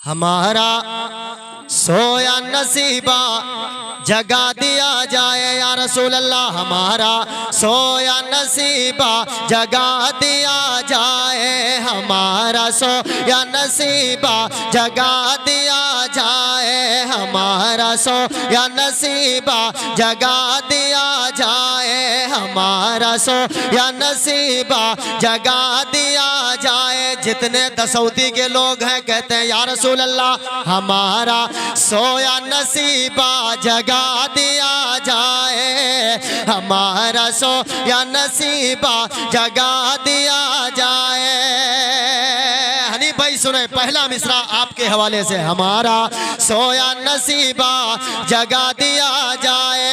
हमारा सोया नसीबा जगा दिया जाए या रसूल अल्लाह। हमारा सोया नसीबा जगा दिया जाए, हमारा सोया नसीबा जगा दिया जाए, हमारा सोया नसीबा जगा दिया जाए, हमारा सोया नसीबा जगा दिया जाए। जितने दसौती के लोग हैं कहते हैं या रसूल अल्लाह हमारा सोया नसीबा जगा दिया जाए, हमारा सोया नसीबा जगा दिया जाए। हनी भाई सुने पहला मिसरा आपके हवाले से, हमारा सोया नसीबा जगा दिया जाए,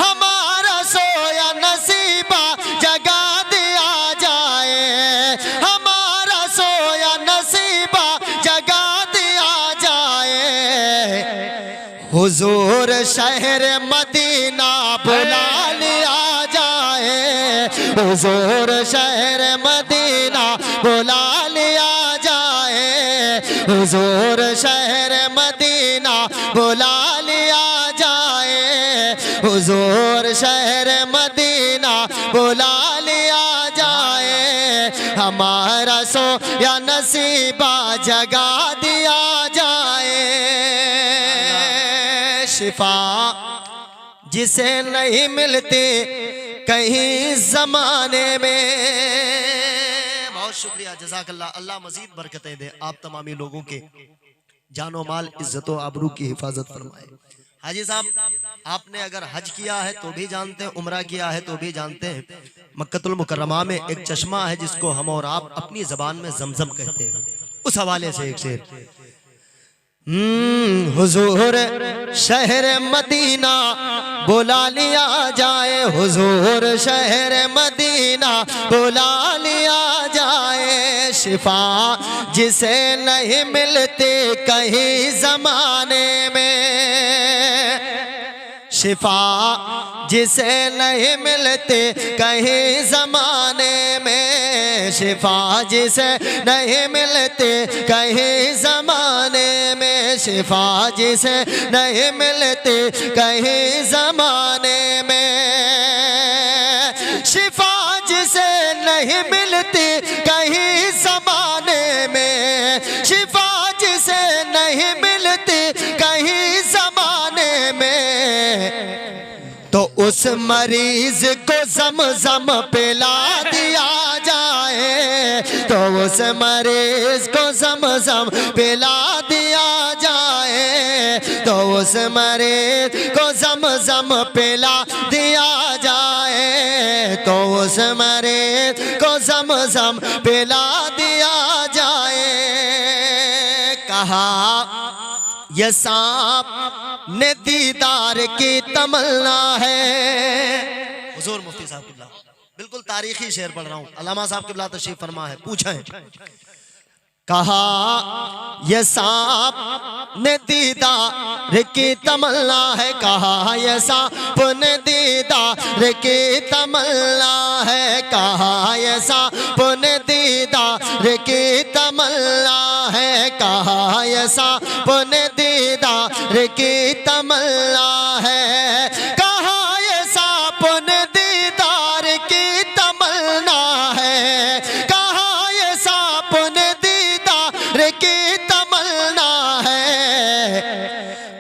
हमारा सोया नसीबा जगा दिया जाए, हमारा सोया नसीबा जगा दिया जाए। हुजूर शहर मदीना बुला लिया जाए, हुजूर शहर मदीना बुला लिया जाए, हुजूर शहर मदीना बुला लिया जाए, हुजूर शहर मदीना बुला लिया जाए, हमारा सोया नसीबा जगा दिया जाए। शिफा जिसे नहीं मिलती कहीं जमाने में। बहुत शुक्रिया, जज़ाकल्लाह। अल्लाह मजीद बरकतें दे आप तमामी लोगों के जानो माल इज्जत और आबरू की हिफाजत फरमाए। हाजी साहब, आपने अगर हज किया है तो भी जानते हैं, उम्रा किया है तो भी जानते हैं, मक्कतुल मुकर्रमा में एक चश्मा है जिसको हम और आप अपनी जबान में जमजम कहते हैं। उस हवाले से एक शेर, हुजूर शहर मदीना बुला लिया जाए, हुजूर शहर मदीना बुला लिया जाए। शिफा जिसे नहीं मिलती कहीं जमाने में, शिफा जिसे नहीं मिलती कहीं जमाने में, शिफा जिसे नहीं मिलती कहीं जमाने में, शिफा जिसे नहीं मिलती कहीं जमाने में, शिफा जिसे नहीं मिलती कहीं जमाने में, शिफा जिसे नहीं मिलती कहीं जमाने में, तो उस मरीज को ज़म-ज़म पिला दिया जाए, तो उस मरीज को ज़म-ज़म पिला दिया जाए, तो उस मरीज को ज़म-ज़म पिला दिया जाए, तो उस मरीज को ज़म-ज़म पिला दिया जाए। कहा ये सांप ने दीदार की तमन्ना है। हुजूर मुफ्ती साहब किबला, बिल्कुल तारीखी शेर पढ़ रहा हूँ, अल्लामा साहब किबला तशरीफ फरमा है, पूछें। कहा ये सांप ने दीदार की तमन्ना है, कहा ये सांप ने दीदार की तमन्ना है, कहा ये सांप ने दीदार की तमन्ना है, कहा ये सांप ने दीदार की तमन्ना है, कहा ये सांप ने दीदार की तमन्ना है, कहा ये सांप ने दीदार की तमन्ना है।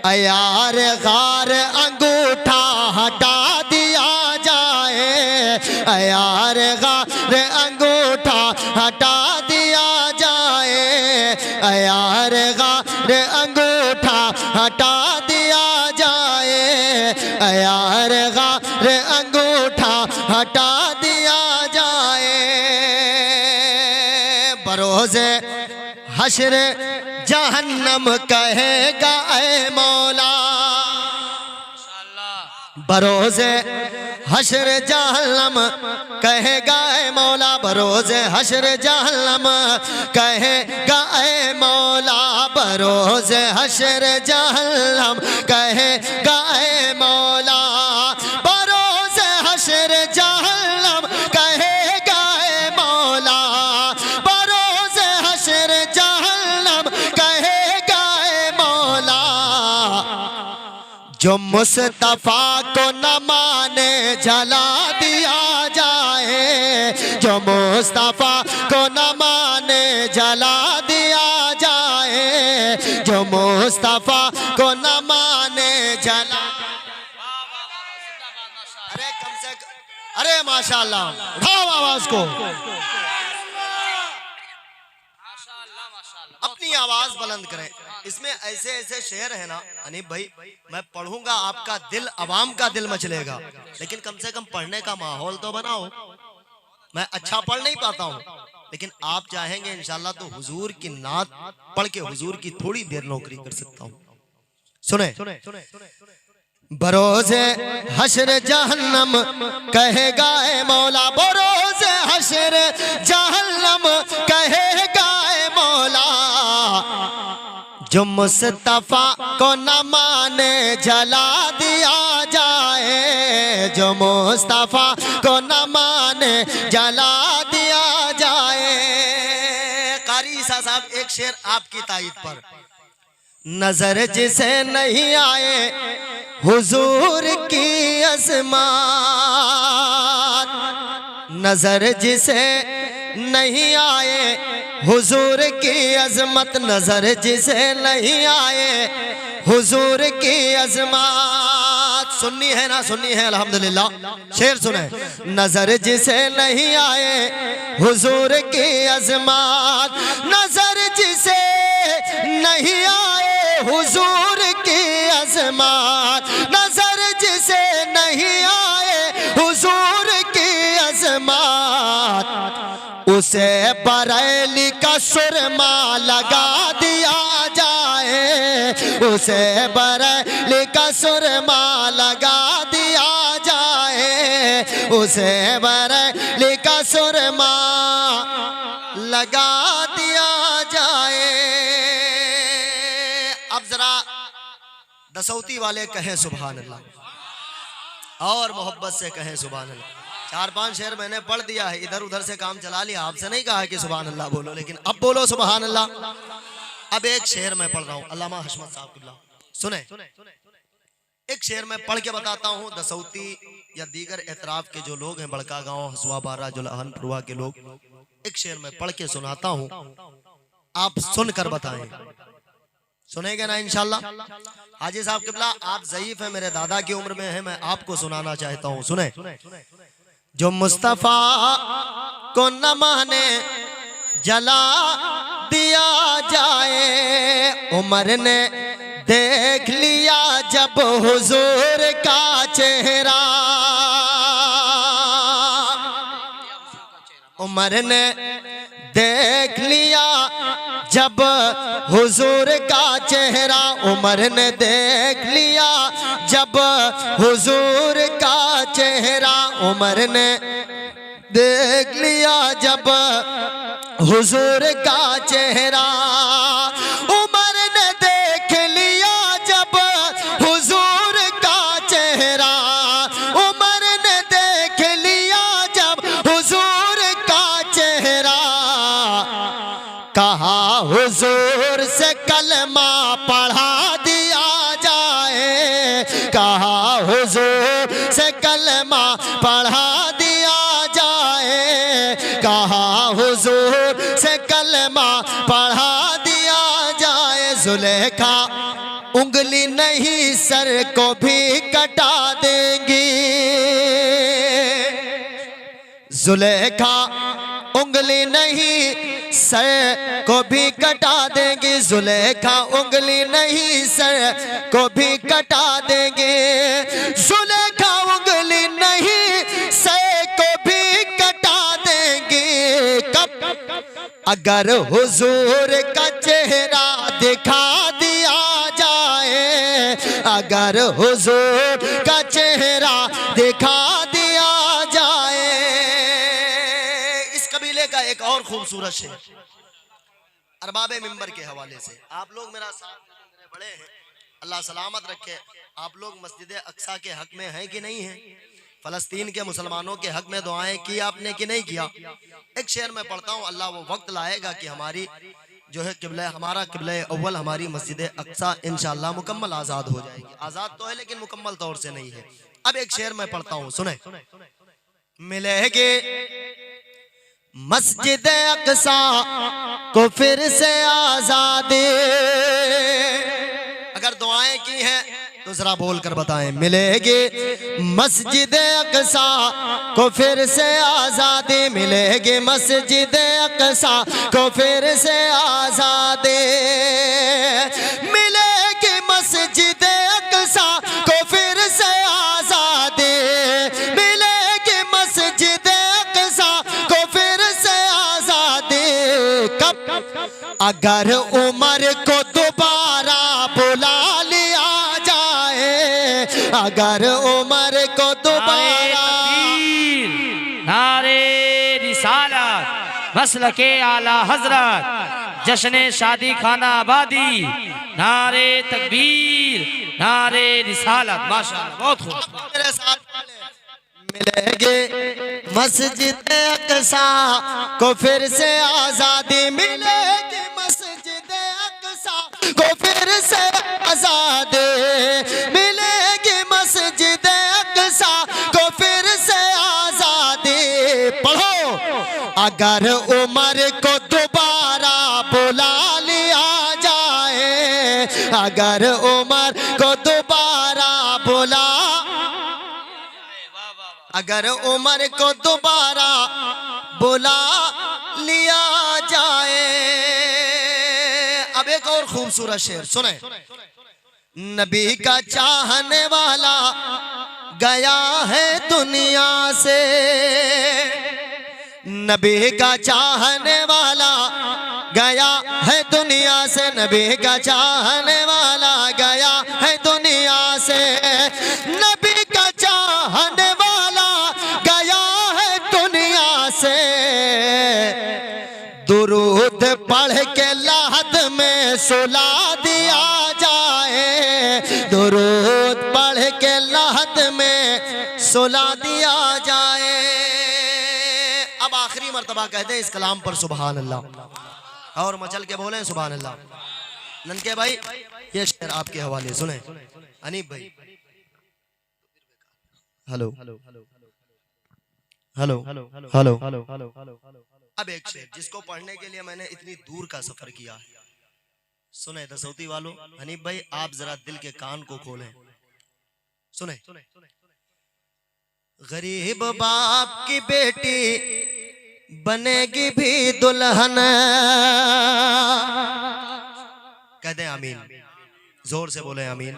अयार गार अंगूठा हटा दिया जाए, अयार गार अंगूठा हटा दिया जाए, अयार गार अंगूठा हटा दिया जाए, अयार गार अंगूठा हटा दिया जाए। बरोज़े हश्र जहन्नम कहेगा ऐ मौला, बरोज़े हश्र जहन्नम कहेगा ऐ मौला, बरोज़े हश्र जहन्नम कहेगा ऐ मौला, बरोज़े हश्र जहन्नम कहेगा ऐ मौला, बरोज़े हश्र जहन्नम कहेगा ऐ मौला, बरोज़े हश्र जहन्नम कहे जो मुस्तफा को न माने जला दिया जाए, जो मुस्तफा को न माने जला दिया जाए, जो मुस्तफा को न माने जला। अरे कम से कम, अरे माशाल्लाह, उठाओ आवाज को, अपनी आवाज बुलंद करें। इसमें ऐसे ऐसे शेर है ना अनीब भाई, मैं पढ़ूंगा आपका दिल, अवाम का दिल मचलेगा, लेकिन कम से कम पढ़ने का माहौल तो बनाओ। मैं अच्छा पढ़ नहीं पाता हूँ, लेकिन आप चाहेंगे इंशाल्लाह तो हुजूर की नात पढ़ के हुजूर की थोड़ी देर नौकरी कर सकता हूँ। सुने, बरोज़े हश्र जहन्नम कहेगा ए मौला, बरोज़े हश्र जहन्नम कहेगा ए मौला, जो मुस्तफा को न माने जला दिया जाए, जो मुस्तफा को न माने जला दिया जाए। कारी ईसा साहब एक शेर आपकी ताईद पर, नजर जिसे नहीं आए हुजूर की अज़मात, नजर जिसे नहीं आए हुजूर की अजमत, नजर जिसे नहीं आए हुजूर की अजमत। सुन्नी है ना, सुन्नी है अल्हम्दुलिल्लाह। शेर सुने, नजर जिसे नहीं आए हुजूर की अजमत, नजर जिसे नहीं आए हुजूर की अजमत, नजर जिसे नहीं आए हुजूर की अजमत, उसे बरेली का सुरमा लगा दिया जाए, उसे बरेली का सुरमा लगा दिया जाए, उसे बरेली का सुरमा लगा दिया जाए। अब जरा दसौती वाले कहें सुभान अल्लाह, और मोहब्बत से कहें सुभान अल्लाह। 4-5 शेर मैंने पढ़ दिया है, इधर उधर से काम चला लिया, आपसे नहीं कहा कि सुभान अल्लाह बोलो, लेकिन अब बोलो सुभान अल्लाह। अब एक शेर मैं पढ़ रहा हूँ, अल्लामा हशमत साहब किबला सुने, एक शेर मैं पढ़ के बताता हूँ। दसौती या दीगर एतराफ के जो लोग हैं, बड़का गांव, हसुआ बारा, जुलहन पुरवा के लोग, एक शेर मैं पढ़ के सुनाता हूँ, आप सुनकर बताएं। सुनेंगे ना इंशाल्लाह। हाजी साहब किबला आप ज़ईफ हैं, मेरे दादा की उम्र में है, मैं आपको सुनाना चाहता हूँ। सुने, जो मुस्तफा को न माने जला दिया जाए, उमर ने देख लिया जब हुजूर का चेहरा, उमर ने देख लिया जब हुजूर का चेहरा, उमर ने देख लिया जब हुजूर का चेहरा, उमर ने देख लिया जब हुजूर का चेहरा, उमर ने देख लिया जब हुजूर का चेहरा, उमर ने देख लिया जब हुजूर का चेहरा, कहा हुजूर से कलमा पढ़ा दिया जाए, कहा हुजूर से कलमा पढ़ा दिया जाए, कहा हुजूर से कलमा पढ़ा दिया जाए। जुलेखा उंगली नहीं सर को भी कटा देंगी, जुलेखा उंगली नहीं सर को भी कटा देंगे, जुलेखा उंगली नहीं सर को भी कटा देंगे, जुलेखा उंगली नहीं सर को भी कटा देंगे। कब? अगर हुजूर का चेहरा दिखा दिया जाए, अगर हुजूर का चेहरा दिखा दिया जाए। इस कबीले का एक और खूबसूरत शेर अरबाबे मिंबर के हवाले से, आप लोग मेरा साथ मेरे बड़े हैं, अल्लाह सलामत रखे। आप लोग मस्जिद अक्सा के हक में हैं कि नहीं हैं? फलस्तीन के मुसलमानों के हक में दुआएं की आपने कि नहीं किया? एक शेर में पढ़ता हूँ, अल्लाह वो वक्त लाएगा कि हमारी जो है किबला हमारा किबला अव्वल हमारी मस्जिद अक्सा इंशाअल्लाह मुकम्मल आज़ाद हो जाएगी। आज़ाद तो है लेकिन मुकम्मल तौर से नहीं है। अब एक शेर मैं पढ़ता हूँ, सुने। मिलेंगे मस्जिद अक्सा को फिर से आज़ादी। अगर दुआएं की हैं तो जरा बोल कर बताएं। मिलेगी मस्जिद अक्सा को फिर से आज़ादी, मिलेगी मस्जिद अक्सा को फिर से आज़ादी, मिलेगी मस्जिद अक्सा को फिर से आज़ादी, मिलेगी मस्जिद अक्सा को फिर से आज़ादी। कब? अगर उमर को दोबारा बुला लिया जाए, अगर उमर को दोबारा। नारे रिसालत, मसलके आला हजरत, जश्न शादी खाना आबादी, नारे तकबीर, नारे रिसालत। माशाअल्लाह, बहुत खूब। मेरे साथ मिलेगी मस्जिद अक्सा को फिर से आज़ादी, मिलेगी मस्जिद अक्सा को फिर से आज़ादी, मिलेगी मस्जिद अक्सा को फिर से आज़ादी। पढ़ो। अगर उमर को दोबारा बुला लिया जाए, अगर उमर को दोबारा बुला, अगर उमर को दोबारा बुला लिया जाए। अब एक और खूबसूरत शेर सुने। नबी का चाहने वाला गया है दुनिया से, नबी का चाहने वाला गया है दुनिया से, नबी का चाहने वाला गया है दुनिया से, नबी का चाहने वाला गया है दुनिया से। दुरूद पढ़ के लाहद में सुला दिया जाए, दुरूद पढ़ के लाहद में सुला दिया जाए। अब आखिरी मर्तबा कहते हैं इस कलाम पर सुभान अल्लाह, और मचल के बोले सुभान अल्लाह। ननके भाई ये शेर आपके हवाले सुने। अनीब भाई हेलो हेलो हेलो हेलो। अब एक शेर जिसको पढ़ने के लिए मैंने इतनी दूर का सफर किया है, सुने दसौती वालों। हनीफ भाई आप जरा दिल के कान को खोलें, सुने। गरीब बाप की बेटी बनेगी भी दुल्हन, कह दे आमीन, जोर से बोले आमीन।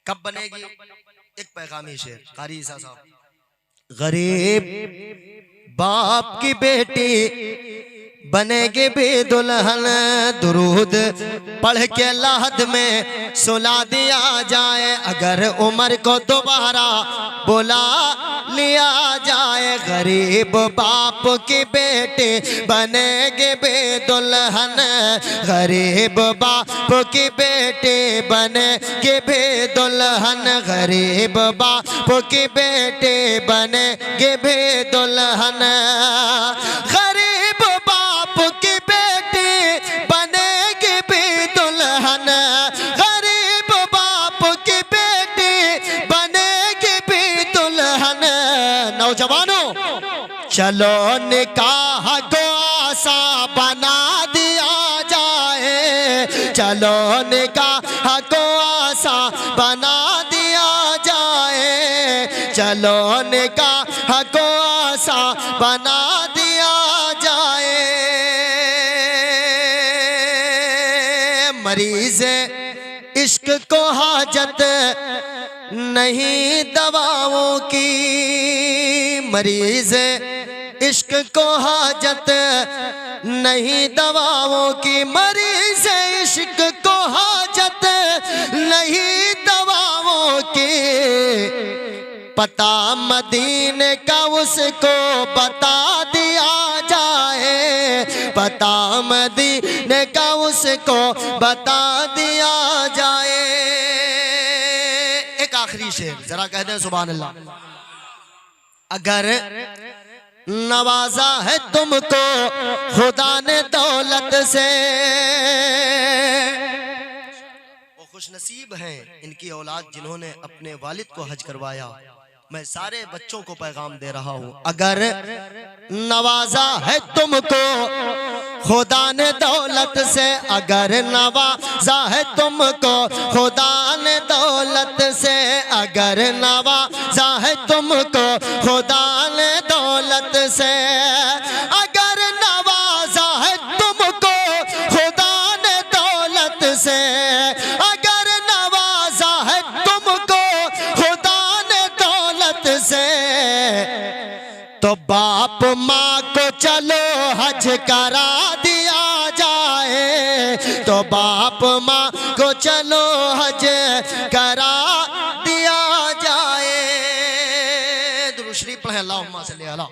कब बनेगी? एक पैगामी शेर कारी ईसा साहब। गरीब बाप की बेटी बनेगी भी दुल्हन, दुरूद पढ़ के लाहद में सुला दिया जाए, अगर उमर को दोबारा बुला लिया जाए। गरीब बाप की बेटी बनेगी भी दुल्हन, गरीब बाप की बेटी बनेगी भी दुल्हन, गरीब बाप की बेटी बनेगी भी दुल्हन, गरीब बाप की बेटी बनेगी भी दुल्हन, गरीब बाप की बेटी बनेगी भी दुल्हन। नौजवानों चलो निकाह को आसान बना दिया जाए, चलो निकाह को आसान बना दिया जाए, चलो निकाह को आसान बना दिया जाए। मरीज़ इश्क को हाजत नहीं दवाओं की, मरीज़ इश्क को हाजत नहीं दवाओं की, मरीज़ इश्क को हाजत नहीं दवाओं की। पता मदीने का उसको बता दिया जाए, पता मदीने का उसको बता दिया जाए। एक आखिरी शेर जरा कह दें सुभान अल्लाह। अगर नवाजा है तुमको खुदा ने दौलत से। वो खुशनसीब हैं इनकी औलाद जिन्होंने अपने वालिद को हज करवाया। मैं सारे बच्चों को पैगाम दे रहा हूं, अगर नवाजा है तुमको खुदा ने दौलत से, अगर नवाजा है तुमको खुदा ने दौलत से, अगर नवाजा है तुमको खुदा ने दौलत से, अगर नवाजा है तुमको खुदा ने दौलत से, अगर नवाजा है तुमको खुदा ने दौलत से, तो बाप माँ को चलो हज करा दिया जाए, तो बाप माँ को चलो हज करा दिया जाए। दुरूद शरीफ पढ़े, अल्लाहुम्मा सल्ली अला